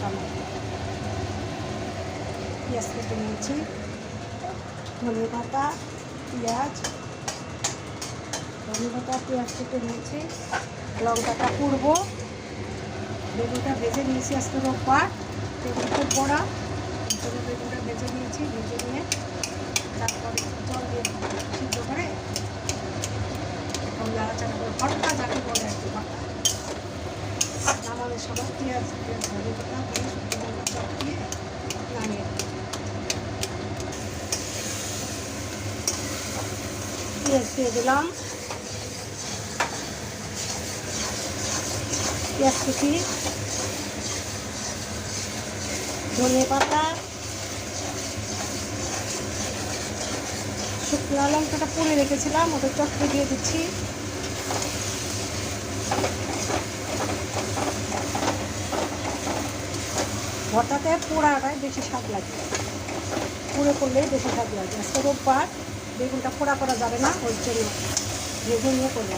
বাটা মশলা, পেঁয়াজ কেটে নিয়েছি, ধনে পাতা, পেঁয়াজ, ধনে পাতা পেঁয়াজ কেটে নিয়েছি, লঙ্কাটা পুড়বো, বেগুনটা ভেজে নিয়েছি। আজকে রোববার, বেগুন খুব বড়া, বেগুনটা ভেজে নিয়েছি। ভেজে নিয়ে তারপরে জল দিয়ে সিদ্ধ করে এখন নাড়াচাড়া করে ভর্তা যাকে বলে আর কি, ভর্তা নামানোর সময় পেঁয়াজ ধনে পাতা দিয়ে শুকনো লঙ্কা চপ দিয়ে নামিয়ে পেঁয়াজ দিয়ে দিলাম, পেঁয়াজ কুচি, ধনে পাতা, শুকনো লঙ্কাটা পুড়ে রেখেছিলাম ওটা চটকে দিয়ে দিচ্ছি। ভর্তাতে পোড়াটাই বেশি স্বাদ লাগে, পুড়ে করলেই বেশি স্বাদ লাগে। আজকে রোববার, বেগুনটা পোড়া করা যাবে না, ওই জন্য ভেজে নিয়ে করবো।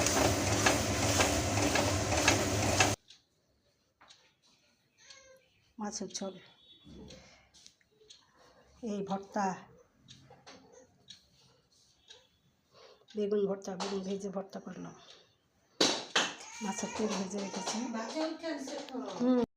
মাছের ঝোল, এই ভর্তা, বেগুন ভর্তা, বেগুন ভেজে ভর্তা করলাম, মাছের তেল ভেজে রেখেছি।